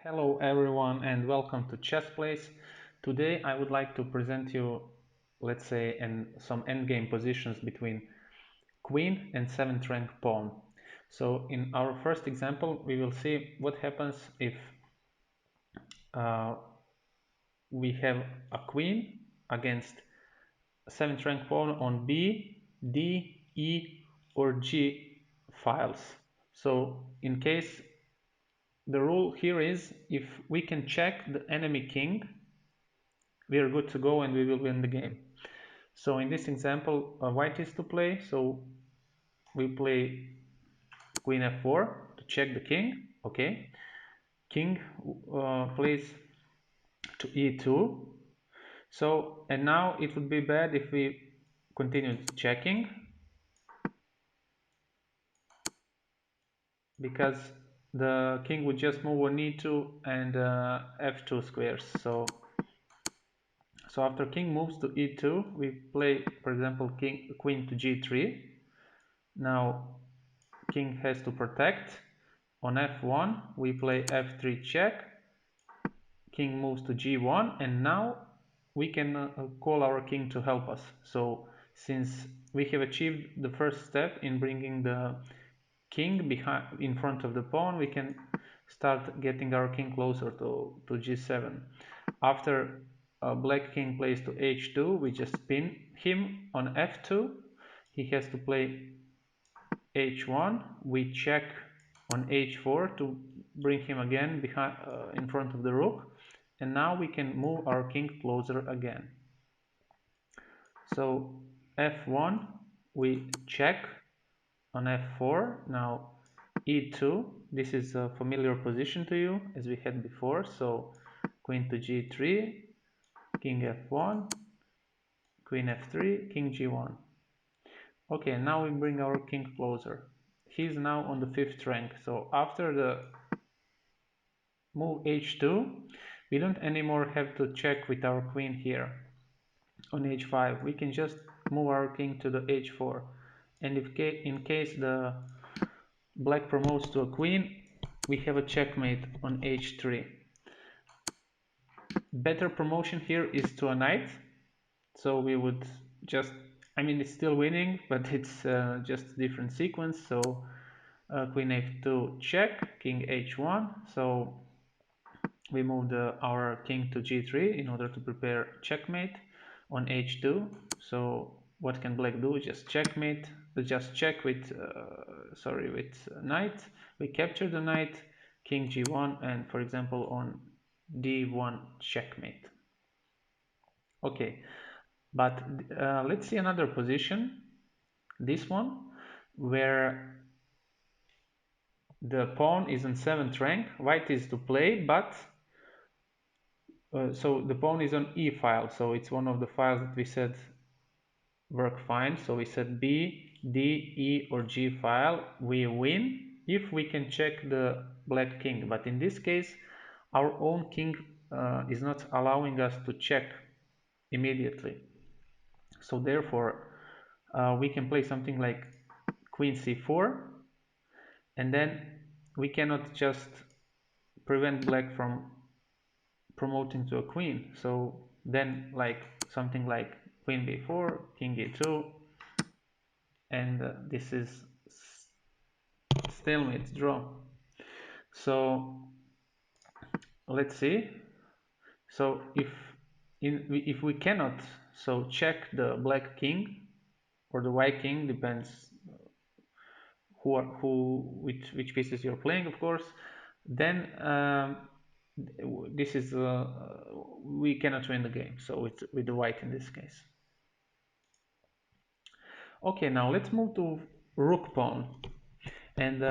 Hello everyone and welcome to ChessPlays. Today I would like to present you, let's say, some endgame positions between queen and 7th rank pawn. So in our first example we will see what happens if uh, we have a queen against 7th rank pawn on B, D, E or G files. So in case the rule here is if we can check the enemy king, we are good to go and we will win the game. So in this example, white is to play, so we play queen f4 to check the king. Okay, king plays to e2. So, and now it would be bad if we continued checking, because the king would just move on e2 and f2 squares. So after king moves to e2, we play, for example, queen to g3. Now king has to protect. On f1 we play f3 check, king moves to g1, and now we can call our king to help us. So since we have achieved the first step in bringing the king behind in front of the pawn, we can start getting our king closer to g7. After black king plays to h2, we just pin him on f2. He has to play h1, we check on h4 to bring him again behind in front of the rook, and now we can move our king closer again. So f1 we check on f4. Now e2, this is a familiar position to you as we had before, so queen to g3, king f1, queen f3, king g1. Okay, now we bring our king closer. He's now on the 5th rank, so after the move h2, we don't anymore have to check with our queen here on h5. We can just move our king to the h4, and if in case the black promotes to a queen, we have a checkmate on h3. Better promotion here is to a knight, so we would just, I mean, it's still winning, but it's just a different sequence. So queen f2 check, king h1. So we moved our king to g3 in order to prepare checkmate on h2. So what can black do? Just checkmate, just check with with knight. We capture the knight, king g1, and for example on d1 checkmate. Okay, but let's see another position, this one, where the pawn is in 7th rank. White is to play, but so the pawn is on e file, so it's one of the files that we said work fine. So we said B, D, E or G file, we win if we can check the black king, but in this case our own king is not allowing us to check immediately. So therefore we can play something like queen c4, and then we cannot just prevent black from promoting to a queen. So then like something like queen b4, king e2, and this is stalemate draw. So let's see. So if we cannot so check the black king or the white king, depends which pieces you're playing, of course, then this is we cannot win the game. So it's with the white in this case. Okay, now let's move to rook pawn, and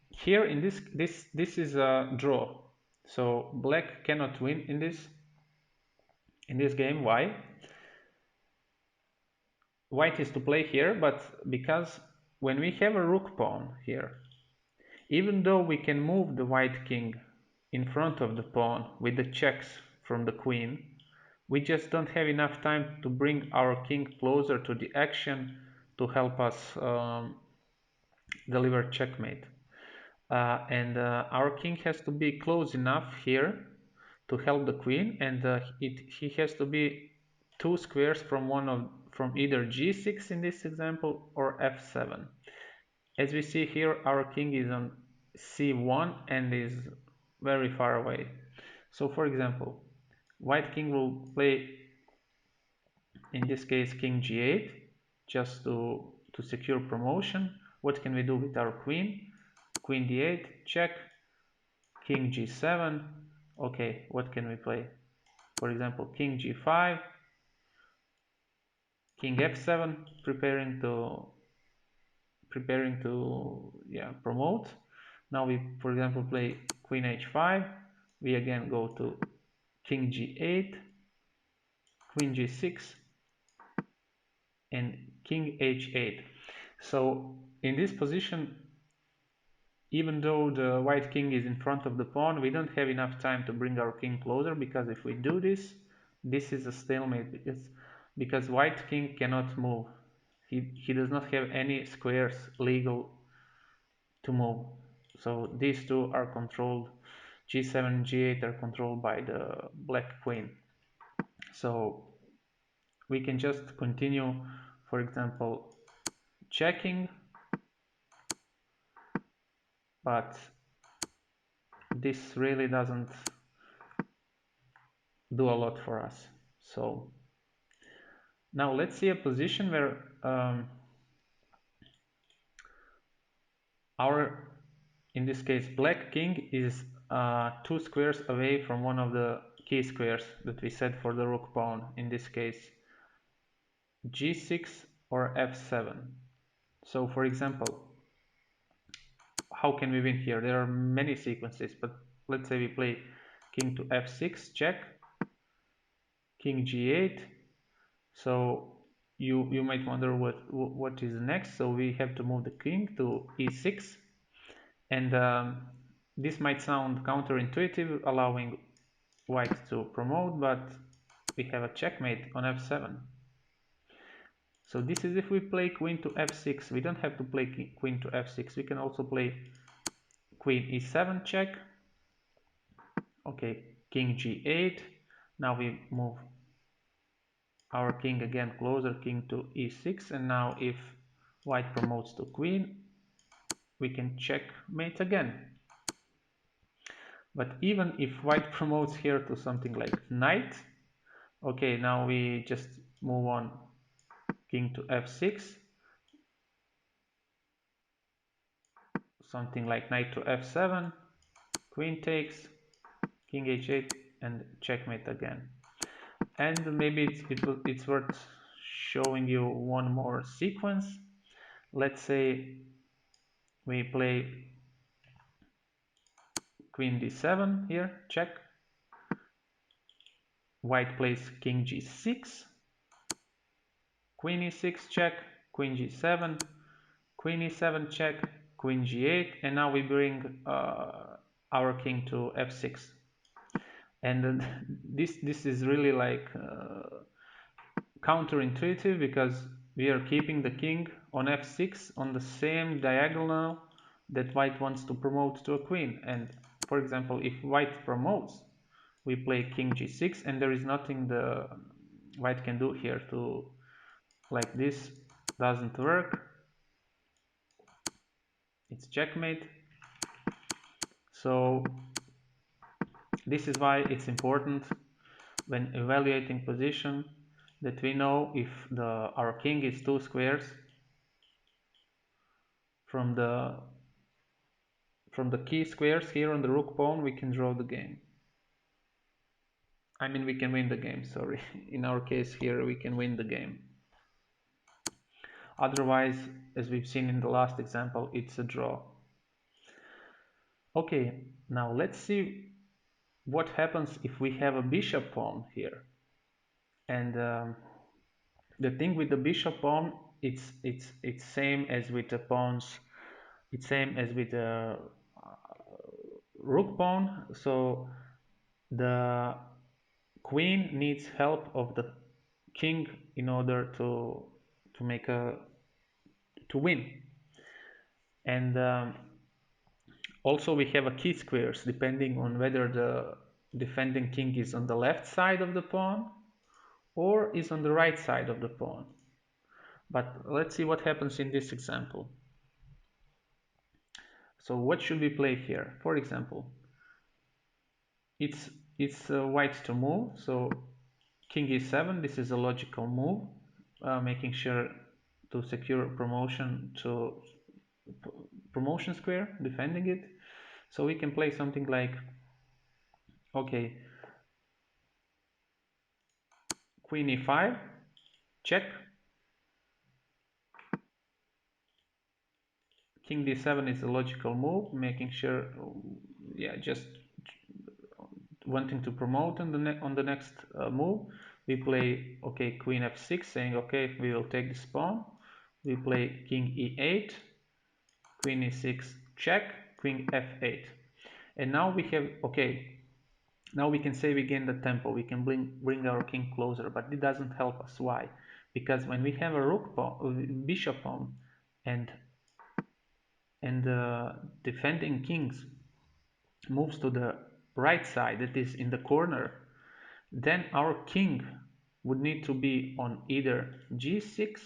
here in this is a draw. So black cannot win in this game. Why? White is to play here, but because when we have a rook pawn here, even though we can move the white king in front of the pawn with the checks from the queen, we just don't have enough time to bring our king closer to the action to help us deliver checkmate. and our king has to be close enough here to help the queen, and he has to be two squares from from either g6 in this example or f7. As we see here, our king is on c1 and is very far away. So for example, white king will play, in this case, king g8, just to secure promotion. What can we do with our queen? Queen d8, check, king g7. Okay, what can we play? For example, king g5, king f7, preparing to promote. Now we, for example, play queen h5. We again go to king g8, queen g6, and king h8. So in this position, even though the white king is in front of the pawn, we don't have enough time to bring our king closer, because if we do this, this is a stalemate, because white king cannot move. He does not have any squares legal to move. So these two are controlled, g7 and g8 are controlled by the black queen. So we can just continue, for example, checking, but this really doesn't do a lot for us. So now let's see a position where our, in this case, black king is two squares away from one of the key squares that we set for the rook pawn, in this case g6 or f7. So for example, how can we win here? There are many sequences, but let's say we play king to f6, check, king g8. So you might wonder what is next. So we have to move the king to e6, and this might sound counterintuitive, allowing white to promote, but we have a checkmate on f7. So this is if we play queen to f6. We don't have to play queen to f6. We can also play queen e7, check. Okay, king g8. Now we move our king again closer, king to e6, and now if white promotes to queen, we can checkmate again. But even if white promotes here to something like knight, okay, now we just move on, king to f6, something like knight to f7, queen takes, king h8, and checkmate again. And maybe it's worth showing you one more sequence. Let's say we play queen d7 here, check. White plays king g6, queen e6, check, queen g7, queen e7, check, queen g8, and now we bring our king to f6. And this is really like counterintuitive, because we are keeping the king on f6 on the same diagonal that white wants to promote to a queen. And for example, if white promotes, we play king g6, and there is nothing the white can do here to, like, this doesn't work, it's checkmate. So this is why it's important when evaluating position that we know if our king is two squares from the key squares here on the rook pawn, we can draw the game. I mean, we can win the game, sorry. In our case here, we can win the game. Otherwise, as we've seen in the last example, it's a draw. Okay, now let's see what happens if we have a bishop pawn here. And the thing with the bishop pawn, it's same as with the pawns. It's same as with the rook pawn. So the queen needs help of the king in order to win. And Also, we have a key squares depending on whether the defending king is on the left side of the pawn or is on the right side of the pawn. But let's see what happens in this example. So what should we play here? For example, it's white to move, so king e7, this is a logical move, making sure to secure promotion to promotion square, defending it. So we can play something like, okay, queen e5, check, king d7 is a logical move, making sure, yeah, just wanting to promote on the next move. We play, okay, queen f6, saying, okay, we will take this pawn. We play king e8, queen e6, check, queen f8. And now we have, okay, now we can say we gain the tempo, we can bring our king closer, but it doesn't help us. Why? Because when we have a rook pawn, bishop pawn, and defending kings moves to the right side, that is in the corner, then our king would need to be on either g6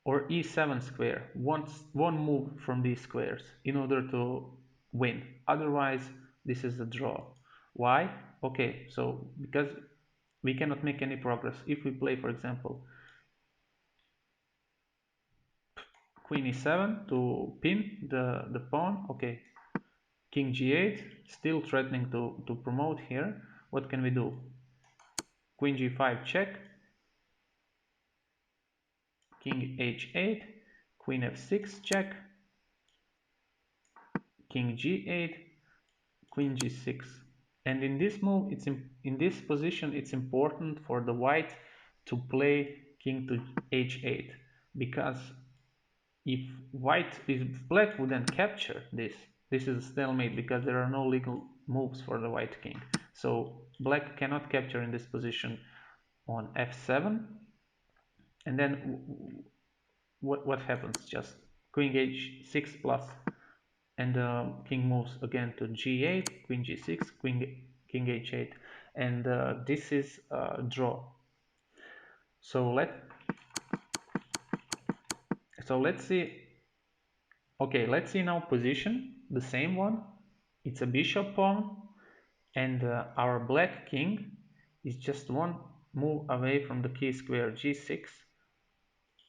or e7 square, one move from these squares in order to win. Otherwise, this is a draw. Why? Okay, so because we cannot make any progress. If we play, for example, queen e7 to pin the pawn, okay, king g8, still threatening to promote here. What can we do? Queen g5 check, king h8, queen f6 check, king g8, queen g6. And in this move, in this position, it's important for the white to play king to h8, because if black wouldn't capture this is a stalemate, because there are no legal moves for the white king. So black cannot capture in this position on f7, and then what happens? Just queen h6 plus, and king moves again to g8, queen g6, king h8, and this is a draw. So let's see. Okay, let's see now position, the same one. It's a bishop pawn, and our black king is just one move away from the key square g6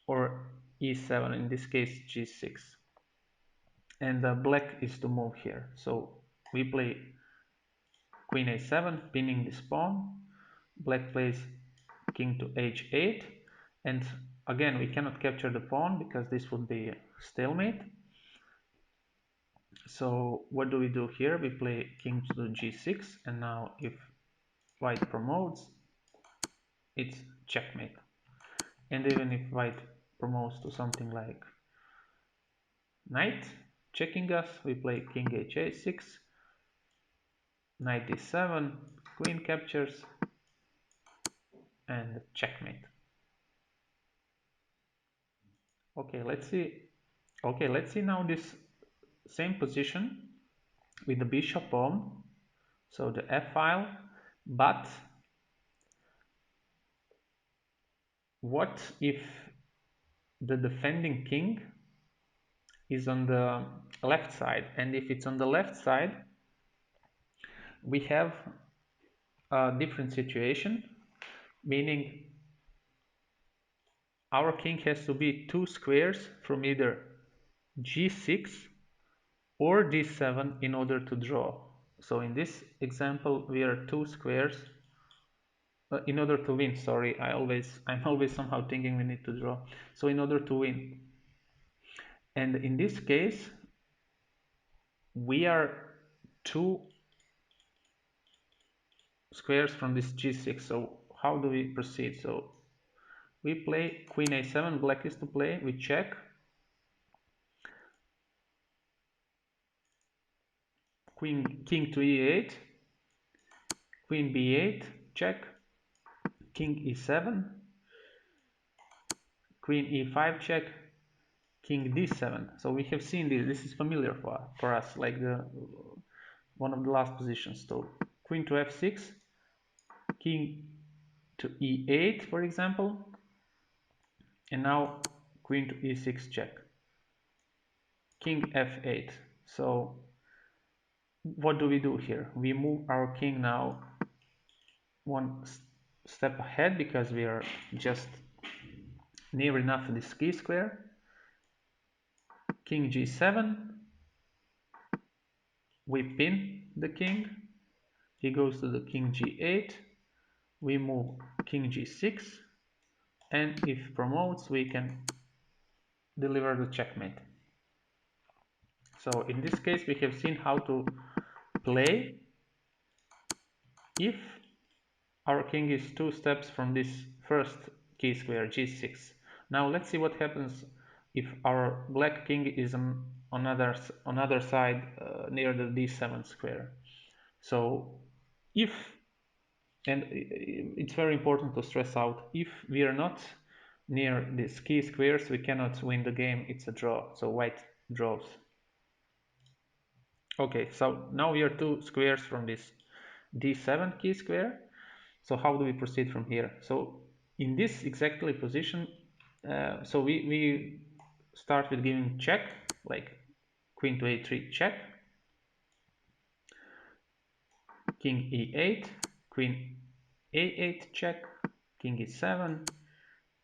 or e7, in this case g6. And black is to move here. So we play queen a7, pinning this pawn. Black plays king to h8, and again we cannot capture the pawn because this would be a stalemate. So what do we do here? We play king to g6, and now if white promotes, it's checkmate. And even if white promotes to something like knight checking us, we play king h6, knight d7, queen captures, and checkmate. Okay, let's see. Okay, let's see now this same position with the bishop pawn, so the f file. But what if the defending king is on the left side? And if it's on the left side, we have a different situation, meaning our king has to be two squares from either g6 or d7 in order to draw. So in this example, we are two squares in order to win. Sorry, I'm always somehow thinking we need to draw. So in order to win, and in this case, we are two squares from this g6. So how do we proceed? So we play queen a7. Black is to play. We check. King to e8. Queen b8. Check. King e7. Queen e5 check, king d7. So we have seen this. This is familiar for us, like the one of the last positions. So queen to f6, king to e8, for example, and now queen to e6 check, king f8. So what do we do here? We move our king now one step ahead because we are just near enough this key square. King g7, we pin the king, he goes to the king g8, we move king g6, and if promotes we can deliver the checkmate. So in this case we have seen how to play if our king is two steps from this first key square g6. Now let's see what happens if our black king is on another side near the d7 square. So if, and it's very important to stress out, if we are not near these key squares we cannot win the game, it's a draw, so white draws. Okay, so now we are two squares from this d7 key square. So how do we proceed from here? So in this exactly position, so we start with giving check, like queen to a3 check, king e8, queen a8 check, king e7,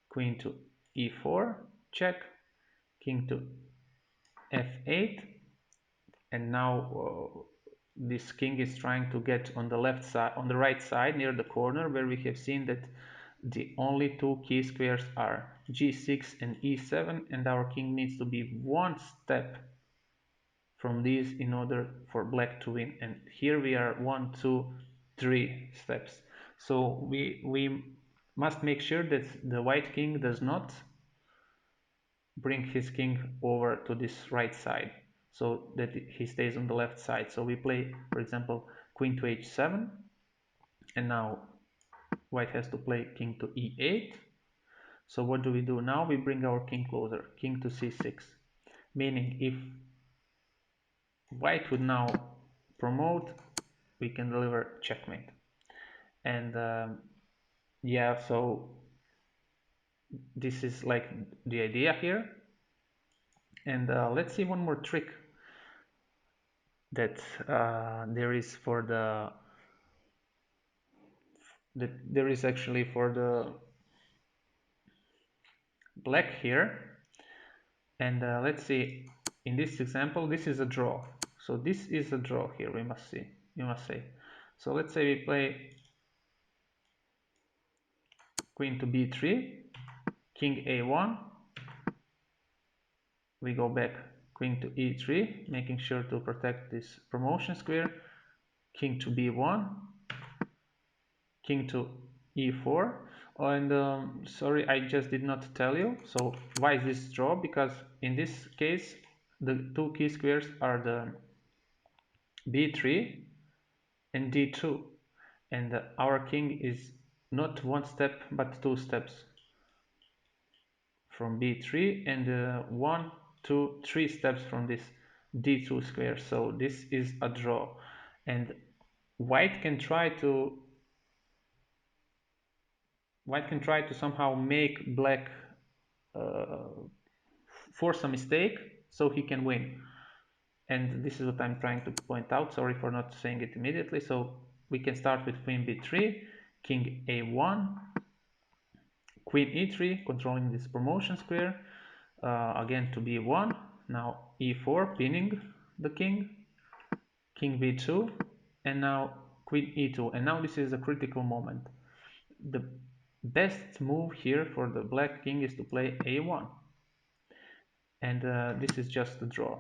queen to e4 check, king to f8, and now this king is trying to get on the left side, on the right side near the corner, where we have seen that the only two key squares are g6 and e7, and our king needs to be one step from these in order for black to win. And here we are 1, 2, 3 steps. So we must make sure that the white king does not bring his king over to this right side, so that he stays on the left side. So we play, for example, queen to h7, and now white has to play king to e8. So what do we do now? We bring our king closer, king to c6, meaning if white would now promote, we can deliver checkmate. And yeah, so this is like the idea here. And let's see one more trick that there is for the that there is actually for the black here. And let's see, in this example this is a draw, so this is a draw here, we must say. So let's say we play queen to b3, king a1, we go back, queen to e3, making sure to protect this promotion square, king to b1, king to e4. And sorry, I just did not tell you. So why is this draw? Because in this case the two key squares are the b3 and d2, and our king is not one step but two steps from b3, and 1, 2, 3 steps from this d2 square. So this is a draw, and white can try to somehow make black force a mistake so he can win. And this is what I'm trying to point out. Sorry for not saying it immediately. So we can start with queen b3, king a1, queen e3, controlling this promotion square, again to b1, now e4, pinning the king, king b2, and now queen e2. And now this is a critical moment. The best move here for the black king is to play a1, and this is just a draw.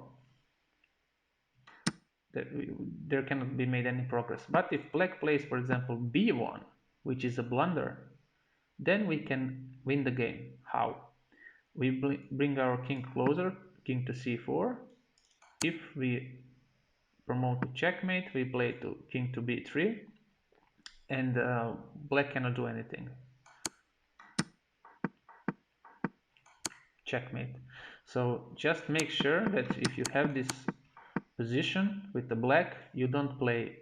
There cannot be made any progress. But if black plays, for example, b1, which is a blunder, then we can win the game. How? We bring our king closer, king to c4. If we promote to checkmate, we play to king to b3, and black cannot do anything. Checkmate. So just make sure that if you have this position with the black, you don't play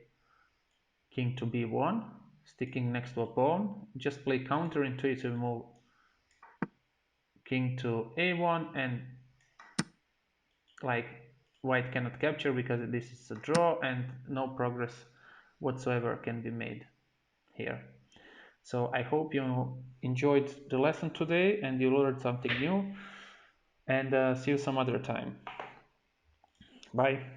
king to b1, sticking next to a pawn. Just play counterintuitive move, king to a1, and like white cannot capture because this is a draw and no progress whatsoever can be made here. So I hope you enjoyed the lesson today and you learned something new, and see you some other time. Bye.